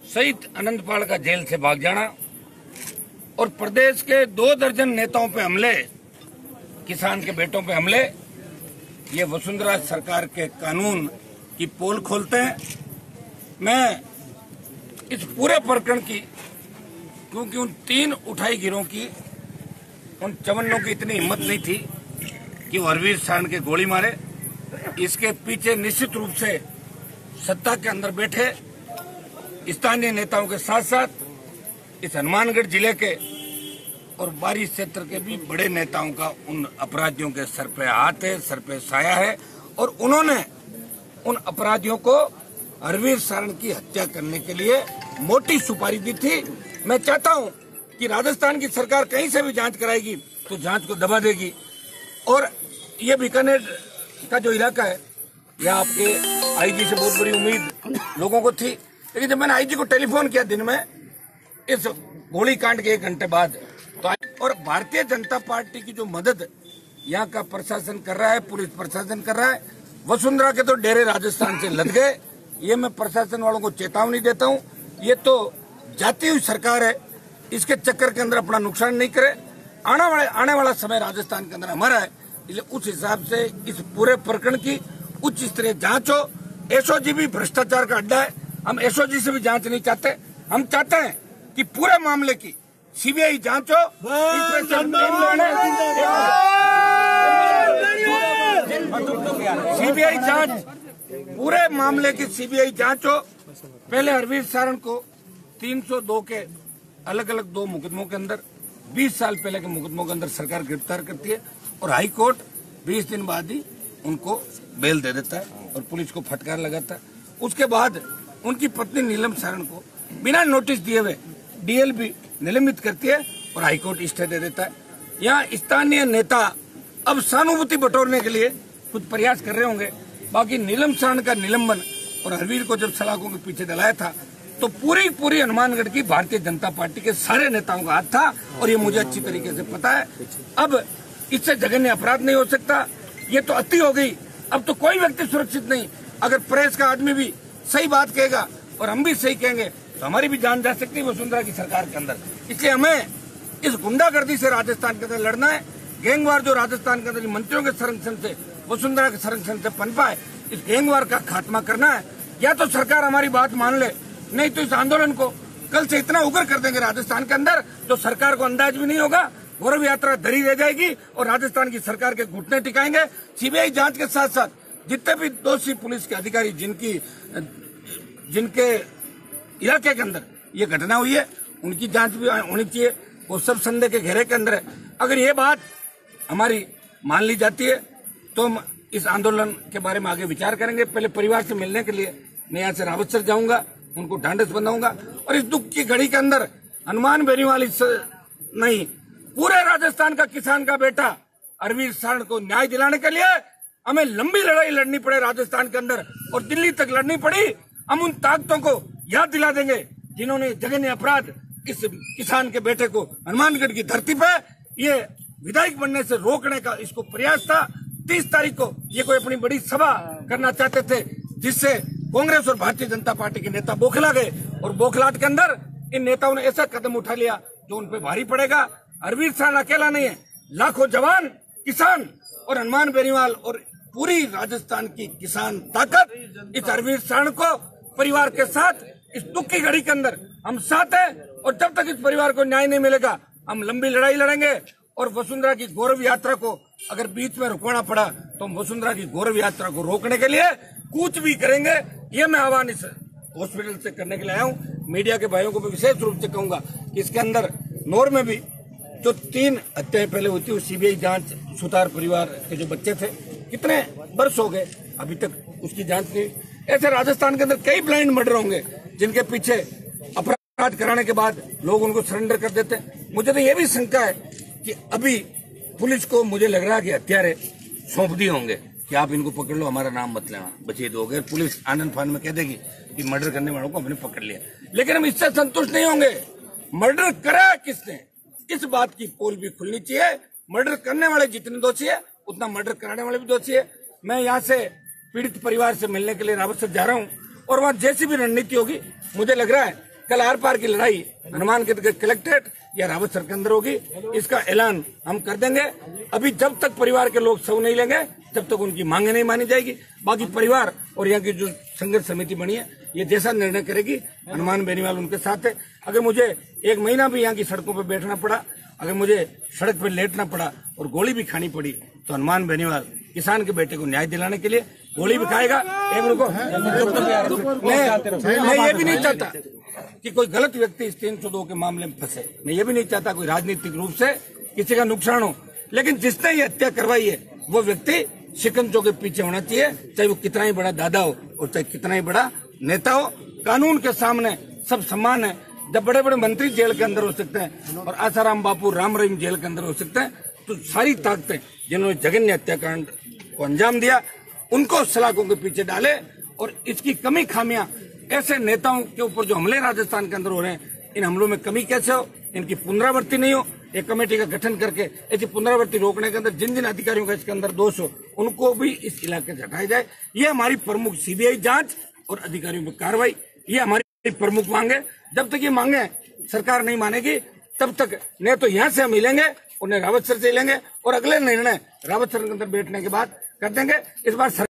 सहित अनंतपाल का जेल से भाग जाना और प्रदेश के 2 दर्जन नेताओं पे हमले, किसान के बेटों पे हमले, ये वसुंधरा सरकार के कानून की पोल खोलते हैं। मैं इस पूरे प्रकरण की, क्योंकि उन 3 उठाई गिरोह की, उन चवन्नों की इतनी हिम्मत नहीं थी कि वो हरवीर सारण के गोली मारे। इसके पीछे निश्चित रूप से सत्ता के अंदर बैठे स्थानीय नेताओं के साथ साथ इस हनुमानगढ़ जिले के और बारी क्षेत्र के भी बड़े नेताओं का उन अपराधियों के सर पे हाथ है, सर पे साया है और उन्होंने उन अपराधियों को हरवीर सारण की हत्या करने के लिए मोटी सुपारी दी थी। मैं चाहता हूं कि राजस्थान की सरकार कहीं से भी जांच कराएगी तो जांच को दबा देगी। और ये बीकानेर का जो इलाका है, यहाँ आपके आईजी से बहुत बड़ी उम्मीद लोगों को थी, लेकिन जब मैंने आईजी को टेलीफोन किया दिन में इस गोलीकांड के 1 घंटे बाद, तो और भारतीय जनता पार्टी की जो मदद यहाँ का प्रशासन कर रहा है, पुलिस प्रशासन कर रहा है, वसुंधरा के तो डेरे राजस्थान से लद गए। ये मैं प्रशासन वालों को चेतावनी देता हूँ, ये तो जाती हुई सरकार है, इसके चक्कर के अंदर अपना नुकसान नहीं करे। आने वाला समय राजस्थान के अंदर हमारा है, इसलिए उस हिसाब से इस पूरे प्रकरण की उच्च स्तरीय जांच हो। एसओजी भी भ्रष्टाचार का अड्डा है, हम एसओजी से भी जांच नहीं चाहते। हम चाहते हैं कि पूरे मामले की सीबीआई जांच हो। सीबीआई जांच, पूरे मामले की सीबीआई जांच हो। पहले हरवीर सारण को 302 के अलग अलग 2 मुकदमों के अंदर 20 साल पहले के मुकदमों के अंदर सरकार गिरफ्तार करती है और हाई कोर्ट 20 दिन बाद ही उनको बेल दे देता है और पुलिस को फटकार लगाता है। उसके बाद उनकी पत्नी नीलम सारण को बिना नोटिस दिए हुए डीएलपी निलंबित करती है और हाईकोर्ट स्टे दे देता है। यहाँ स्थानीय नेता अब सहानुभूति बटोरने के लिए कुछ प्रयास कर रहे होंगे। बाकी नीलम सारण का निलंबन और हरवीर को जब सलाखों के पीछे डलाया था तो पूरी हनुमानगढ़ की भारतीय जनता पार्टी के सारे नेताओं का हाथ था और ये मुझे अच्छी तरीके से पता है। अब इससे जघन्य अपराध नहीं हो सकता, ये तो अति हो गई। अब तो कोई व्यक्ति सुरक्षित नहीं। अगर प्रेस का आदमी भी सही बात कहेगा और हम भी सही कहेंगे तो हमारी भी जान जा सकती है वसुंधरा की सरकार के अंदर। इसलिए हमें इस गुंडागर्दी से राजस्थान के अंदर लड़ना है। गैंगवार जो राजस्थान के अंदर मंत्रियों के संरक्षण से, वसुंधरा के संरक्षण से पनपा है, इस गैंगवार का खात्मा करना है। या तो सरकार हमारी बात मान ले, नहीं तो इस आंदोलन को कल से इतना उग्र कर देंगे राजस्थान के अंदर जो सरकार को अंदाज भी नहीं होगा। गौरव यात्रा धरी रह जाएगी और राजस्थान की सरकार के घुटने टिकाएंगे। सीबीआई जांच के साथ साथ जितने भी दोषी पुलिस के अधिकारी जिनके इलाके के अंदर ये घटना हुई है, उनकी जांच भी होनी चाहिए। वो सब संदेह के घेरे के अंदर है। अगर ये बात हमारी मान ली जाती है तो हम इस आंदोलन के बारे में आगे विचार करेंगे। पहले परिवार से मिलने के लिए मैं यहाँ से रावतसर जाऊंगा, उनको ढांढस बंधाऊंगा और इस दुख की घड़ी के अंदर हनुमान बेनीवाल नहीं, पूरे राजस्थान का किसान का बेटा हरवीर सारण को न्याय दिलाने के लिए हमें लंबी लड़ाई लड़नी पड़े राजस्थान के अंदर और दिल्ली तक लड़नी पड़ी। हम उन ताकतों को याद दिला देंगे जिन्होंने जघन्य अपराध इस किसान के बेटे को हनुमानगढ़ की धरती पे ये विधायक बनने से रोकने का इसको प्रयास था। 30 तारीख को ये कोई अपनी बड़ी सभा करना चाहते थे जिससे कांग्रेस और भारतीय जनता पार्टी के नेता बौखला गए और बौखलाहट के अंदर इन नेताओं ने ऐसा कदम उठा लिया जो उन पे भारी पड़ेगा। हरवीर सारण अकेला नहीं है, लाखों जवान, किसान और हनुमान बेनीवाल और पूरी राजस्थान की किसान ताकत इस हरवीर सारण को परिवार के साथ इस दुख की घड़ी के अंदर हम साथ हैं और जब तक इस परिवार को न्याय नहीं मिलेगा हम लंबी लड़ाई लड़ेंगे। और वसुंधरा की गौरव यात्रा को अगर बीच में रुकवाना पड़ा तो हम वसुंधरा की गौरव यात्रा को रोकने के लिए कुछ भी करेंगे। ये मैं आह्वान इस हॉस्पिटल से करने के लिए आया हूँ। मीडिया के भाइयों को भी विशेष रूप से कहूंगा कि इसके अंदर नौर में भी जो 3 हत्याएं पहले हुई थी वो सीबीआई जांच, सुतार परिवार के जो बच्चे थे कितने वर्ष हो गए अभी तक उसकी जांच नहीं। ऐसे राजस्थान के अंदर कई ब्लाइंड मर्डर होंगे जिनके पीछे अपराध कराने के बाद लोग उनको सरेंडर कर देते हैं। मुझे तो ये भी शंका है कि अभी पुलिस को मुझे लग रहा है कि हत्यारे सौंप दिए होंगे कि आप इनको पकड़ लो, हमारा नाम मत लेना, बचे दोगे। पुलिस आनंद फान में कह देगी कि मर्डर करने वालों को हमने पकड़ लिया, लेकिन हम इससे संतुष्ट नहीं होंगे। मर्डर करा किसने, इस बात की पोल भी खुलनी चाहिए। मर्डर करने वाले जितने दोषी है उतना मर्डर कराने वाले भी दोषी है। मैं यहाँ से पीड़ित परिवार से मिलने के लिए रावतसर जा रहा हूँ और वहाँ जैसी भी रणनीति होगी मुझे लग रहा है कल आर पार की लड़ाई हनुमानगढ़ के कलेक्ट्रेट या रावतसर के अंदर होगी, इसका ऐलान हम कर देंगे। अभी जब तक परिवार के लोग सौ नहीं लेंगे तब तक उनकी मांगे नहीं मानी जाएगी। बाकी परिवार और यहाँ की जो संघर्ष समिति बनी है ये जैसा निर्णय करेगी, हनुमान बेनीवाल उनके साथ है। अगर मुझे 1 महीना भी यहाँ की सड़कों पर बैठना पड़ा, अगर मुझे सड़क पर लेटना पड़ा और गोली भी खानी पड़ी, तो हनुमान बेनीवाल किसान के बेटे को न्याय दिलाने के लिए गोली भी खाएगा। मैं ये भी नहीं चाहता कि कोई गलत व्यक्ति इस 302 के मामले में फंसे। मैं ये भी नहीं चाहता कोई राजनीतिक रूप से किसी का नुकसान हो, लेकिन जिसने ये हत्या करवाई है वो व्यक्ति शिकंजों के पीछे होना चाहिए, चाहे वो कितना ही बड़ा दादा हो और चाहे कितना ही बड़ा नेता हो। कानून के सामने सब समान है। जब बड़े बड़े मंत्री जेल के अंदर हो सकते हैं और आसाराम बापू राम रहीम जेल के अंदर हो सकते हैं, तो सारी ताकतें जिन्होंने जघन्य हत्याकांड को अंजाम दिया उनको सलाखों के पीछे डाले। और इसकी कमी खामियां ऐसे नेताओं के ऊपर जो हमले राजस्थान के अंदर हो रहे हैं, इन हमलों में कमी कैसे हो, इनकी पुनरावृत्ति नहीं हो। एक कमेटी का गठन करके ऐसी पुनरावृत्ति रोकने के अंदर जिन जिन अधिकारियों का इसके अंदर दोष हो उनको भी इस इलाके से हटाया जाए। ये हमारी प्रमुख सीबीआई जांच और अधिकारियों पर कार्रवाई, ये हमारी प्रमुख मांग है। जब तक ये मांगे सरकार नहीं मानेगी तब तक न तो यहाँ से हम मिलेंगे और न रावतसर से लेंगे, और अगले निर्णय रावतसर के अंदर बैठने के बाद कर देंगे। इस बार